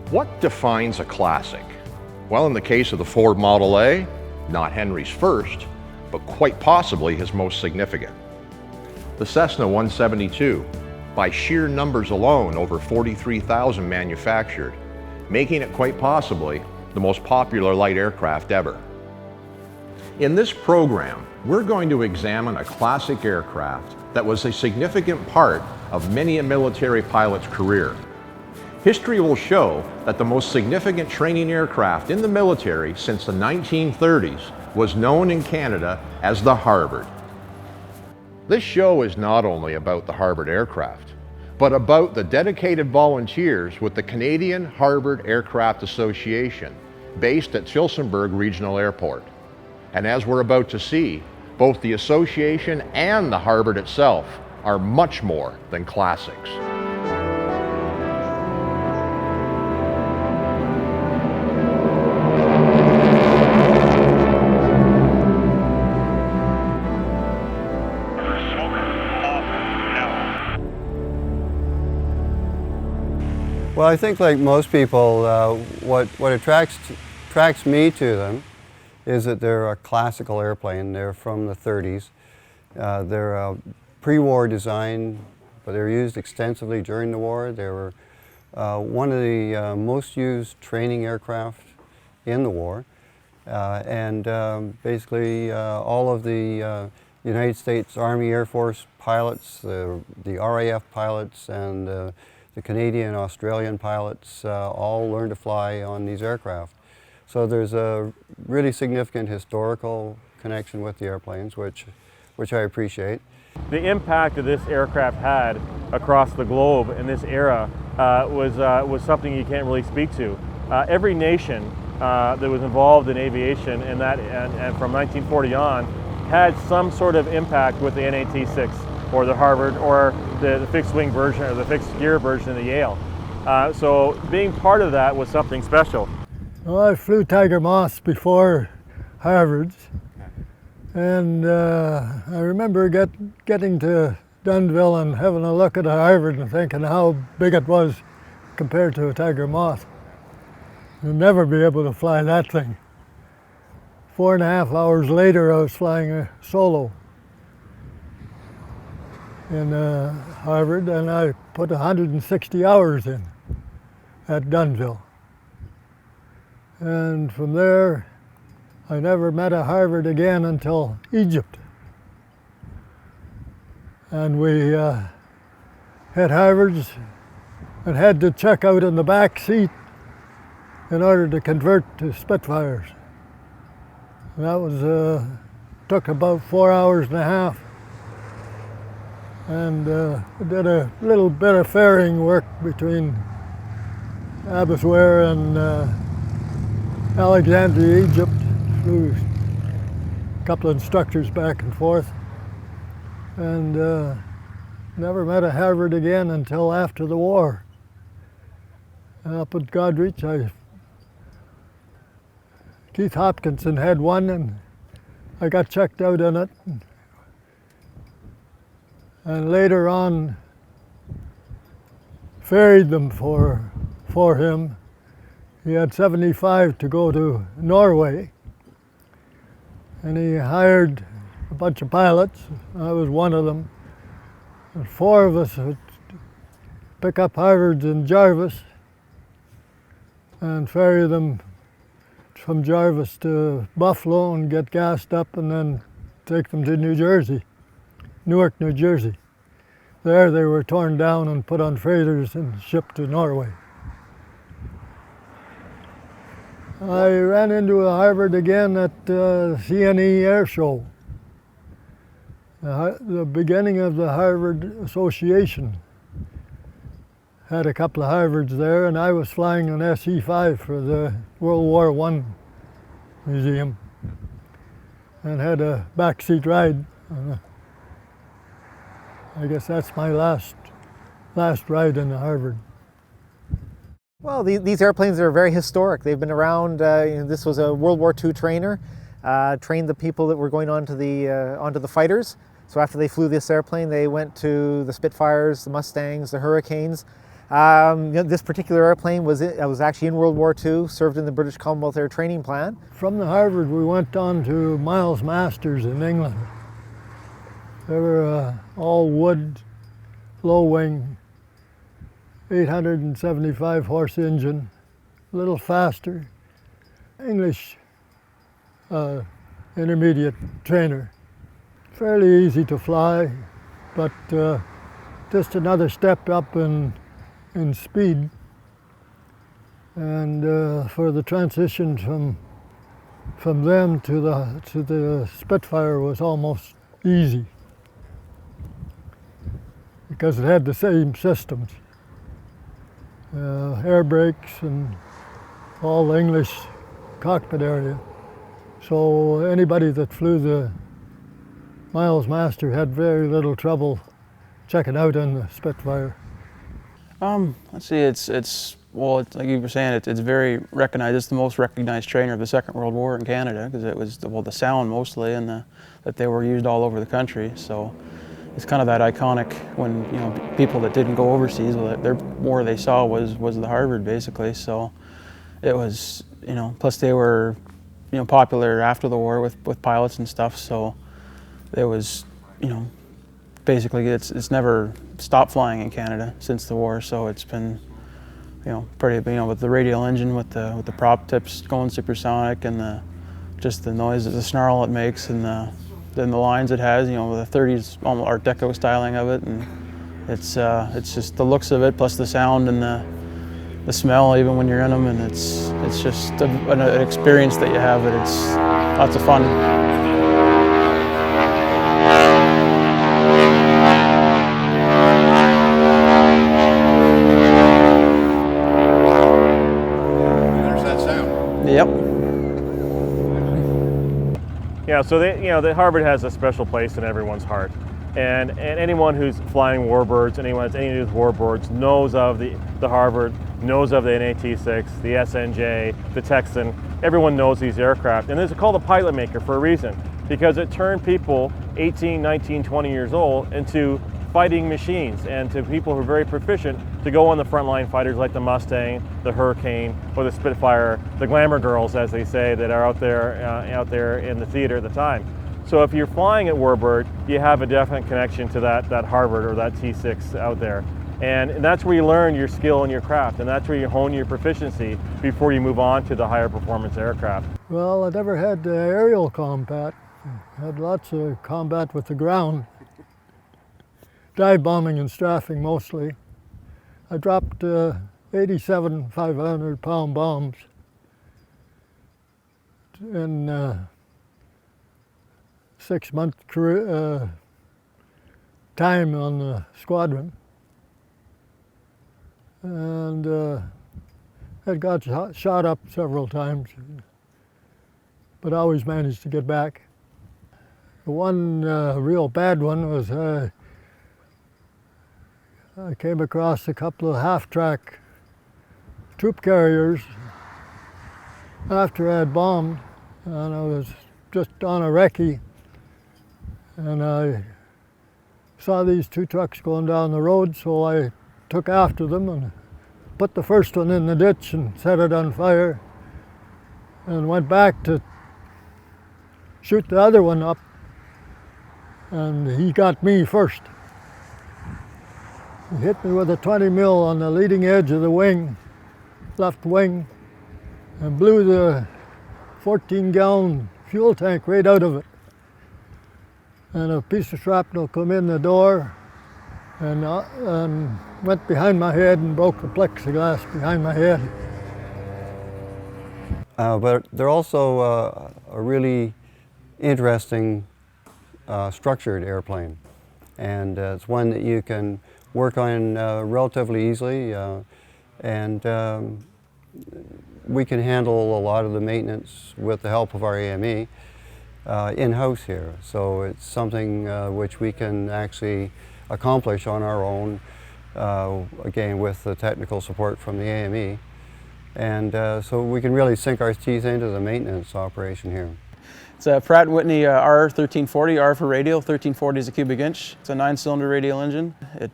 What defines a classic? Well, in the case of the Ford Model A, not Henry's first, but quite possibly his most significant. The Cessna 172, by sheer numbers alone, over 43,000 manufactured, making it quite possibly the most popular light aircraft ever. In this program, we're going to examine a classic aircraft that was a significant part of many a military pilot's career. History will show that the most significant training aircraft in the military since the 1930s was known in Canada as the Harvard. This show is not only about the Harvard aircraft, but about the dedicated volunteers with the Canadian Harvard Aircraft Association, based at Tillsonburg Regional Airport. And as we're about to see, both the association and the Harvard itself are much more than classics. Well, I think like most people, what attracts me to them is that they're a classical airplane. They're from the 30s. They're a pre-war design, but they're used extensively during the war. They were one of the most used training aircraft in the war. Basically all of the United States Army Air Force pilots, the RAF pilots, and the Canadian and Australian pilots all learned to fly on these aircraft. So there's a really significant historical connection with the airplanes, which I appreciate. The impact that this aircraft had across the globe in this era was something you can't really speak to. Every nation that was involved in aviation and from 1940 on had some sort of impact with the NAT-6 or the Harvard or the fixed wing version or the fixed gear version of the Yale. So being part of that was something special. Well, I flew Tiger Moths before Harvards, and I remember getting to Dunnville and having a look at a Harvard and thinking how big it was compared to a Tiger Moth. You'll never be able to fly that thing. 4.5 hours later, I was flying a solo in Harvard, and I put 160 hours in at Dunnville. And from there, I never met a Harvard again until Egypt. And we had Harvards and had to check out in the back seat in order to convert to Spitfires. And that was took about 4.5 hours. And did a little bit of ferrying work between Abbotsford and Alexandria, Egypt. Flew a couple of instructors back and forth, and never met a Harvard again until after the war. Up at Goderich, Keith Hopkinson had one, and I got checked out in it. And later on, ferried them for him. He had 75 to go to Norway, and he hired a bunch of pilots. I was one of them. And 4 of us would pick up Harvards in Jarvis and ferry them from Jarvis to Buffalo and get gassed up and then take them to New Jersey. Newark, New Jersey. There they were torn down and put on freighters and shipped to Norway. I ran into a Harvard again at the CNE Air Show. The beginning of the Harvard Association had a couple of Harvards there, and I was flying an SE-5 for the World War I Museum and had a backseat ride. I guess that's my last ride in the Harvard. Well, these airplanes are very historic. They've been around. This was a World War II trainer, trained the people that were going onto the fighters. So after they flew this airplane, they went to the Spitfires, the Mustangs, the Hurricanes, This particular airplane was actually in World War II, served in the British Commonwealth Air Training Plan. From the Harvard, we went on to Miles Masters in England. They were all wood, low wing, 875 horse engine, a little faster. English intermediate trainer. Fairly easy to fly, but just another step up in speed. And for the transition from them to the Spitfire was almost easy, because it had the same systems, air brakes and all English cockpit area. So anybody that flew the Miles Master had very little trouble checking out on the Spitfire. Let's see, it's like you were saying, it's very recognized. It's the most recognized trainer of the Second World War in Canada, because it was the sound mostly, and that they were used all over the country. So it's kind of that iconic, when people that didn't go overseas, their war they saw was the Harvard basically. So it was plus they were popular after the war with pilots and stuff. So there was basically it's never stopped flying in Canada since the war. So it's been pretty with the radial engine, with the prop tips going supersonic, and just the noise, the snarl it makes, and then the lines it has, with the 30s almost Art Deco styling of it, and it's just the looks of it plus the sound and the smell even when you're in them, and it's just an experience that you have, and it's lots of fun. Yep. Yeah, so the Harvard has a special place in everyone's heart, and anyone who's flying warbirds, anyone that's anything to do with warbirds, knows of the Harvard, knows of the NAT-6, the SNJ, the Texan. Everyone knows these aircraft, and this is called a pilot maker for a reason, because it turned people 18, 19, 20 years old into fighting machines, and to people who are very proficient to go on the frontline fighters like the Mustang, the Hurricane, or the Spitfire, the glamour girls, as they say, that are out there in the theater at the time. So if you're flying at Warbird, you have a definite connection to that Harvard or that T6 out there. And that's where you learn your skill and your craft, and that's where you hone your proficiency before you move on to the higher performance aircraft. Well, I never had aerial combat. I had lots of combat with the ground. Dive bombing and strafing mostly. I dropped 87 500-pound bombs in 6-month career, time on the Squadron. And had got shot up several times, but I always managed to get back. The one real bad one was I came across a couple of half-track troop carriers after I had bombed, and I was just on a recce, and I saw these two trucks going down the road, so I took after them and put the first one in the ditch and set it on fire, and went back to shoot the other one up, and he got me first. He hit me with a 20 mil on the leading edge of the wing, left wing, and blew the 14-gallon fuel tank right out of it. And a piece of shrapnel come in the door and went behind my head and broke the plexiglass behind my head. But they're also a really interesting structured airplane, and it's one that you can work on relatively easily, and we can handle a lot of the maintenance with the help of our AME in-house here. So it's something which we can actually accomplish on our own, again with the technical support from the AME. And so we can really sink our teeth into the maintenance operation here. It's a Pratt & Whitney R1340, R for radial. 1340 is a cubic inch. It's a 9-cylinder radial engine. It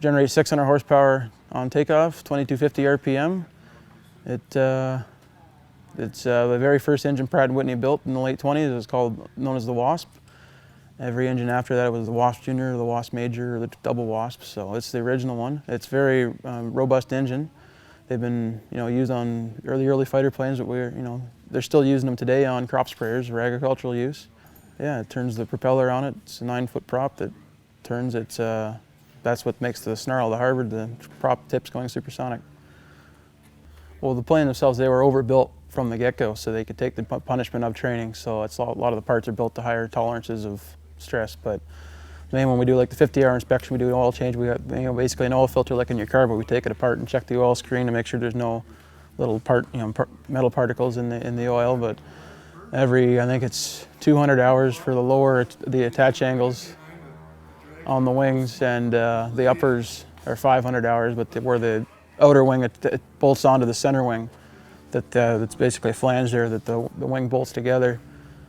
generates 600 horsepower on takeoff, 2250 RPM. It's the very first engine Pratt & Whitney built in the late 20s. It was known as the Wasp. Every engine after that was the Wasp Junior, the Wasp Major, or the Double Wasp. So it's the original one. It's a very robust engine. They've been, used on early fighter planes, but they're still using them today on crop sprayers for agricultural use. Yeah, it turns the propeller on it. It's a 9-foot prop that turns. That's what makes the snarl, the Harvard, the prop tips going supersonic. Well, the plane themselves, they were overbuilt from the get-go, so they could take the punishment of training. So a lot of the parts are built to higher tolerances of stress. But when we do like the 50-hour inspection, we do an oil change. We got basically an oil filter like in your car, but we take it apart and check the oil screen to make sure there's no little metal particles in the oil. But I think it's 200 hours for the attach angles on the wings, and the uppers are 500 hours, but where the outer wing it bolts onto the center wing, that's basically a flange there that the wing bolts together,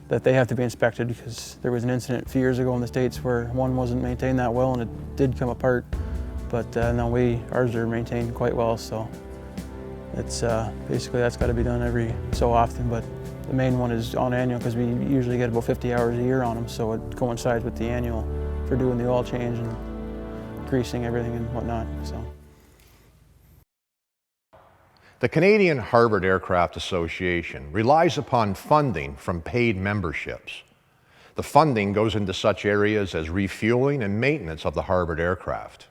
that they have to be inspected because there was an incident a few years ago in the States where one wasn't maintained that well and it did come apart. But no, ours are maintained quite well, so it's basically that's got to be done every so often. But the main one is on annual because we usually get about 50 hours a year on them, so it coincides with the annual for doing the oil change and greasing everything and whatnot. So. The Canadian Harvard Aircraft Association relies upon funding from paid memberships. The funding goes into such areas as refueling and maintenance of the Harvard aircraft.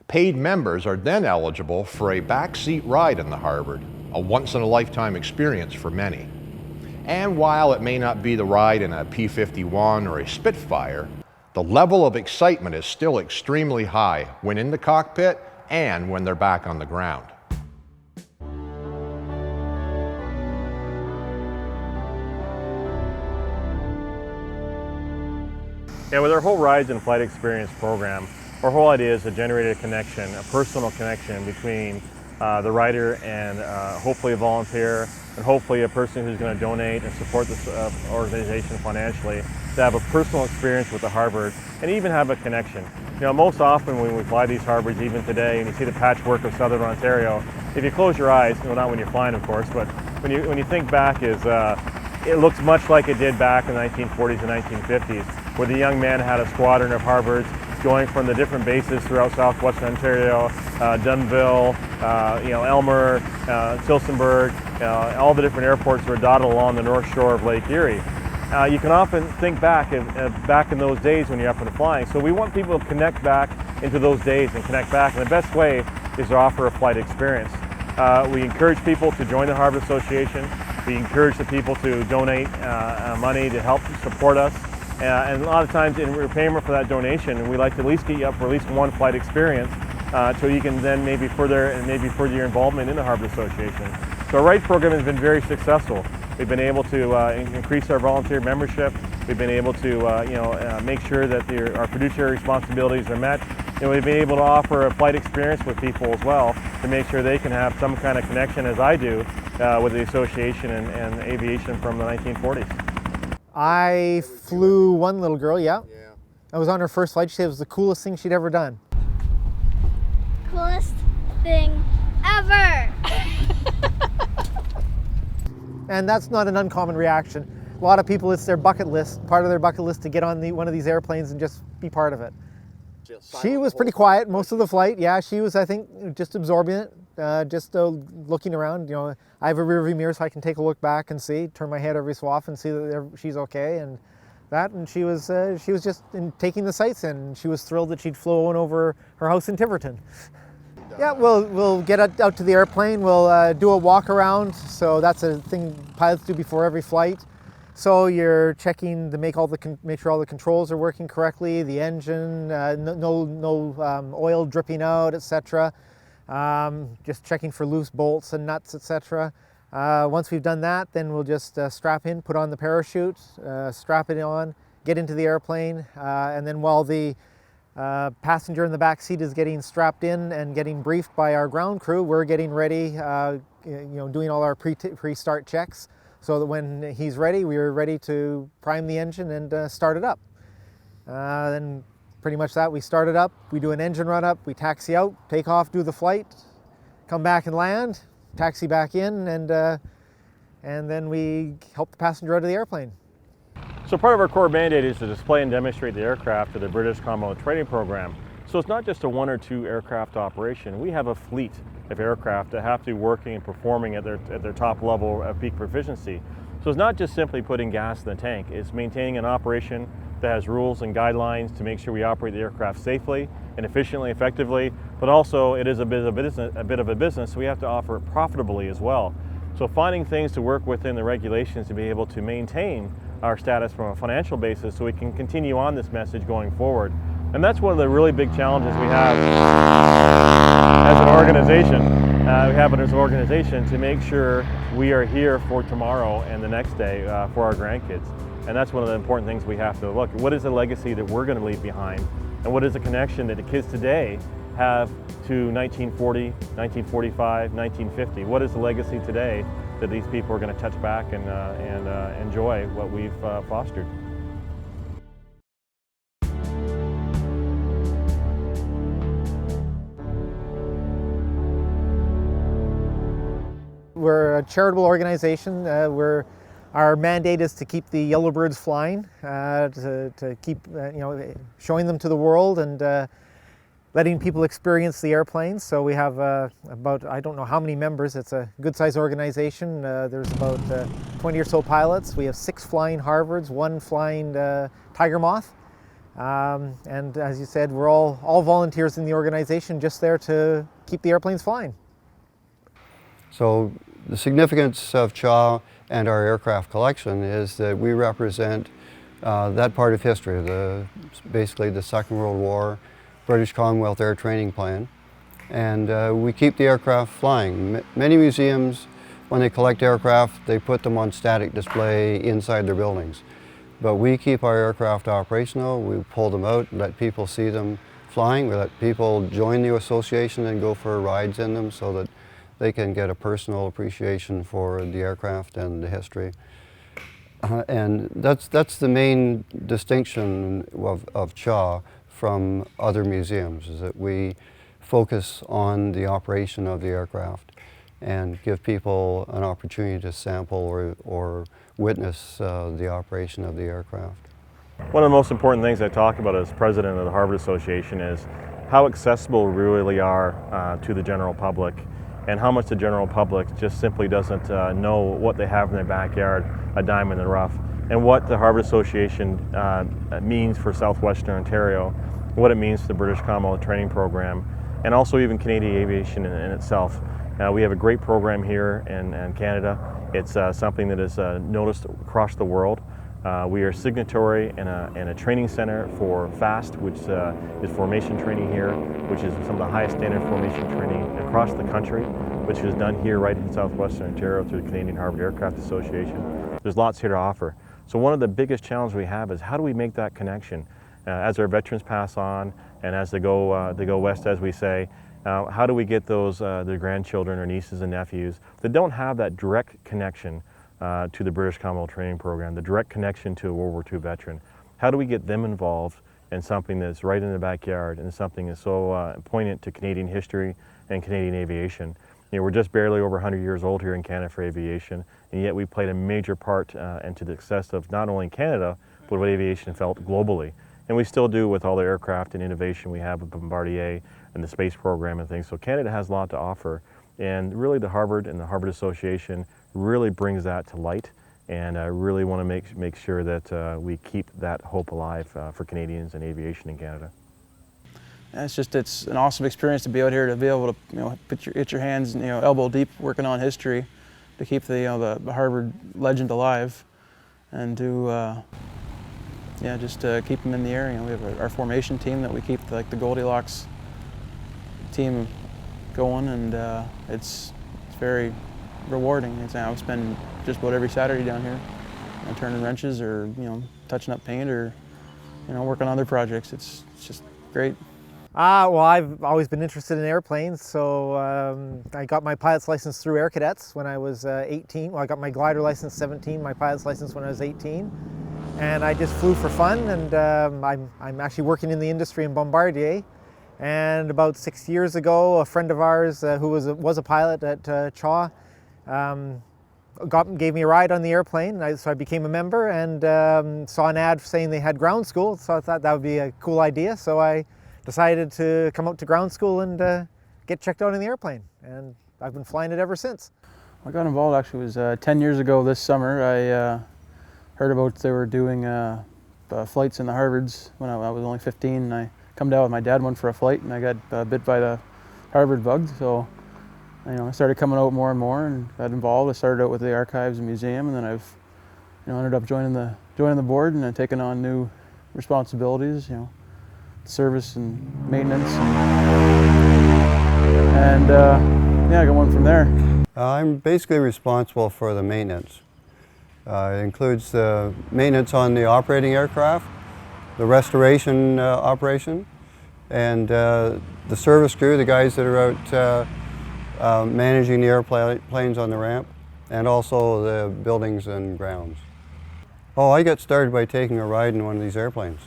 Paid members are then eligible for a backseat ride in the Harvard, a once-in-a-lifetime experience for many. And while it may not be the ride in a P-51 or a Spitfire, the level of excitement is still extremely high when in the cockpit and when they're back on the ground. Yeah, with our whole Rides and Flight Experience program, our whole idea is to generate a connection, a personal connection between the rider and hopefully a volunteer, and hopefully a person who's going to donate and support this organization financially, to have a personal experience with the Harvard and even have a connection. Most often when we fly these Harvards, even today, and you see the patchwork of Southern Ontario, if you close your eyes, well, not when you're flying, of course, but when you think back, it looks much like it did back in the 1940s and 1950s, where the young man had a squadron of Harvards going from the different bases throughout southwestern Ontario, Dunnville, Elmer, Tillsonburg, all the different airports were dotted along the north shore of Lake Erie. You can often think back in those days when you're up and flying. So we want people to connect back into those days and connect back. And the best way is to offer a flight experience. We encourage people to join the Harvard Association. We encourage the people to donate money to help support us. And a lot of times in repayment for that donation, we like to at least get you up for at least one flight experience so you can then maybe further your involvement in the Harvard Association. So our RIDE program has been very successful. We've been able to increase our volunteer membership. We've been able to make sure that our fiduciary responsibilities are met. And we've been able to offer a flight experience with people as well to make sure they can have some kind of connection, as I do, with the association and aviation from the 1940s. I flew one little girl, yeah. I was on her first flight. She said it was the coolest thing she'd ever done. Coolest thing ever! And that's not an uncommon reaction. A lot of people, it's their bucket list, part of their bucket list to get on one of these airplanes and just be part of it. She was pretty quiet most of the flight. Yeah, she was, I think, just absorbing it, just looking around. I have a rear view mirror so I can take a look back and turn my head every so often and see that she's okay and that. And she was just taking the sights in. She was thrilled that she'd flown over her house in Tiverton. Yeah, we'll get out to the airplane. We'll do a walk around. So that's a thing pilots do before every flight. So you're checking to make sure all the controls are working correctly, the engine, no oil dripping out, etc. Just checking for loose bolts and nuts, etc. Once we've done that, then we'll just strap in, put on the parachute, strap it on, get into the airplane, and then while the passenger in the back seat is getting strapped in and getting briefed by our ground crew, we're getting ready, doing all our pre-start checks, so that when he's ready, we're ready to prime the engine and start it up. Then pretty much that. We start it up, we do an engine run up, we taxi out, take off, do the flight, come back and land, taxi back in, and then we help the passenger out of the airplane. So part of our core mandate is to display and demonstrate the aircraft to the British Commonwealth Training Program. So it's not just a 1 or 2 aircraft operation. We have a fleet of aircraft that have to be working and performing at their top level of peak proficiency. So it's not just simply putting gas in the tank, it's maintaining an operation that has rules and guidelines to make sure we operate the aircraft safely and efficiently, effectively, but also it is a bit of a business, so we have to offer it profitably as well. So finding things to work within the regulations to be able to maintain our status from a financial basis so we can continue on this message going forward. And that's one of the really big challenges we have as an organization. To make sure we are here for tomorrow and the next day for our grandkids. And that's one of the important things we have to look. What is the legacy that we're going to leave behind? And what is the connection that the kids today have to 1940, 1945, 1950? What is the legacy today that these people are going to touch back and enjoy what we've fostered? We're a charitable organization. Our mandate is to keep the yellow birds flying, to keep showing them to the world and letting people experience the airplanes. So we have about, I don't know how many members, it's a good-sized organization. There's about 20 or so pilots. We have 6 flying Harvards, 1 flying Tiger Moth. And as you said, we're all volunteers in the organization, just there to keep the airplanes flying. So the significance of CHAA and our aircraft collection is that we represent that part of history, basically the Second World War, British Commonwealth Air Training Plan, and we keep the aircraft flying. Many museums, when they collect aircraft, they put them on static display inside their buildings. But we keep our aircraft operational, we pull them out, let people see them flying, we let people join the association and go for rides in them so that they can get a personal appreciation for the aircraft and the history. And that's the main distinction of CHAA from other museums, is that we focus on the operation of the aircraft and give people an opportunity to sample or witness the operation of the aircraft. One of the most important things I talk about as president of the Harvard Association is how accessible we really are to the general public, and how much the general public just simply doesn't know what they have in their backyard, a diamond in the rough, and what the Harvard Association means for southwestern Ontario, what it means to the British Commonwealth Training Program, and also even Canadian aviation in itself. We have a great program here in Canada. It's something that is noticed across the world. We are signatory in a training center for FAST, which is formation training here, which is some of the highest standard formation training across the country, which is done here right in southwestern Ontario through the Canadian Harvard Aircraft Association. There's lots here to offer. So one of the biggest challenges we have is how do we make that connection? As our veterans pass on and as they go west, as we say, how do we get those their grandchildren or nieces and nephews that don't have that direct connection to the British Commonwealth Training Program, the direct connection to a World War II veteran? How do we get them involved in something that's right in their backyard and something that's so poignant to Canadian history and Canadian aviation? You know, we're just barely over 100 years old here in Canada for aviation, and yet we played a major part into the success of not only Canada, but what aviation felt globally. And we still do with all the aircraft and innovation we have with Bombardier and the space program and things. So Canada has a lot to offer. And really the Harvard and the Harvard Association really brings that to light, and I really want to make sure that we keep that hope alive for Canadians and aviation in Canada. It's an awesome experience to be out here, to be able to get your hands elbow deep working on history, to keep the Harvard legend alive, and to just keep them in the air. We have our formation team that we keep the Goldilocks team going, and it's very rewarding. I would spend just about every Saturday down here, turning wrenches or touching up paint or working on other projects. It's just great. Well, I've always been interested in airplanes, so I got my pilot's license through Air Cadets when I was 18. Well, I got my glider license 17, my pilot's license when I was 18. and I just flew for fun, and I'm actually working in the industry in Bombardier. And about 6 years ago, a friend of ours who was a pilot at CHAA gave me a ride on the airplane, so I became a member, and saw an ad saying they had ground school, so I thought that would be a cool idea. So I decided to come out to ground school and get checked out in the airplane, and I've been flying it ever since. I got involved actually was 10 years ago this summer. I heard about they were doing flights in the Harvards when I was only 15, and I come down with my dad, went for a flight, and I got bit by the Harvard bug. So I started coming out more and more and got involved. I started out with the archives and museum, and then I've ended up joining the board and taking on new responsibilities, service and maintenance, and yeah, I got one from there. I'm basically responsible for the maintenance. It includes the maintenance on the operating aircraft, the restoration operation, and the service crew, the guys that are out managing the airplanes on the ramp, and also the buildings and grounds. Oh, I got started by taking a ride in one of these airplanes,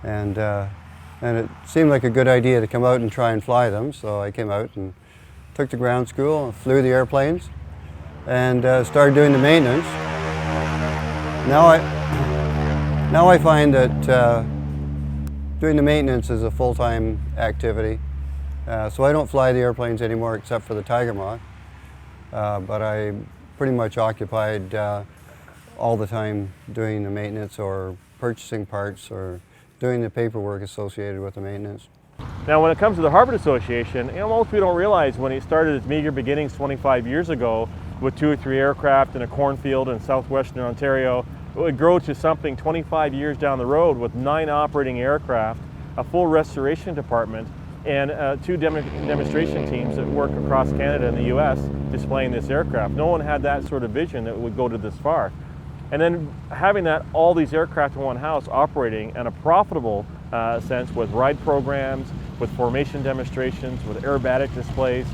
and it seemed like a good idea to come out and try and fly them, so I came out and took the ground school, flew the airplanes, and started doing the maintenance. Now I find that doing the maintenance is a full-time activity. So I don't fly the airplanes anymore except for the Tiger Moth, but I pretty much occupied all the time doing the maintenance or purchasing parts or doing the paperwork associated with the maintenance. Now, when it comes to the Harvard Association, most people don't realize when it started its meager beginnings 25 years ago with 2 or 3 aircraft in a cornfield in southwestern Ontario, it would grow to something 25 years down the road with 9 operating aircraft, a full restoration department, and 2 demonstration teams that work across Canada and the US displaying this aircraft. No one had that sort of vision that it would go to this far. And then having all these aircraft in one house operating in a profitable sense with ride programs, with formation demonstrations, with aerobatic displays,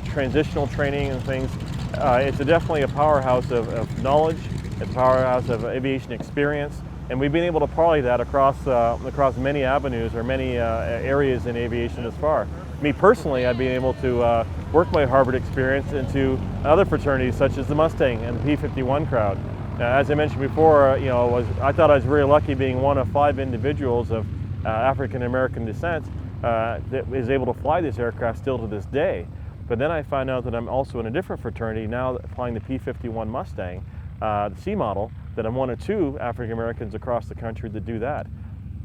transitional training and things, it's definitely a powerhouse of knowledge, it's a powerhouse of aviation experience, and we've been able to parlay that across many avenues or many areas in aviation as far. Me personally, I've been able to work my Harvard experience into other fraternities such as the Mustang and the P-51 crowd. As I mentioned before, I thought I was very lucky being one of 5 individuals of African American descent that is able to fly this aircraft still to this day. But then I found out that I'm also in a different fraternity now flying the P-51 Mustang, the C model, that I'm one of 2 African Americans across the country that do that.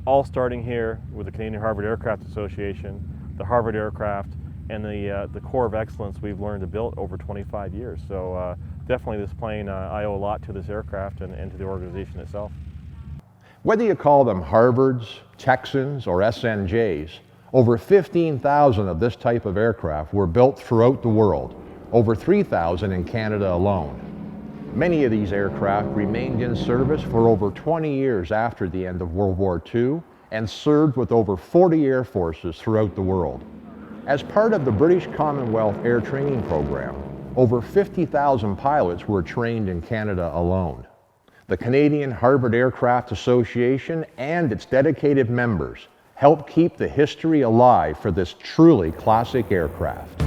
All starting here with the Canadian Harvard Aircraft Association, the Harvard Aircraft, and the core of excellence we've learned to build over 25 years. So definitely this plane, I owe a lot to this aircraft and to the organization itself. Whether you call them Harvards, Texans, or SNJs, over 15,000 of this type of aircraft were built throughout the world, over 3,000 in Canada alone. Many of these aircraft remained in service for over 20 years after the end of World War II and served with over 40 air forces throughout the world. As part of the British Commonwealth Air Training Program, over 50,000 pilots were trained in Canada alone. The Canadian Harvard Aircraft Association and its dedicated members help keep the history alive for this truly classic aircraft.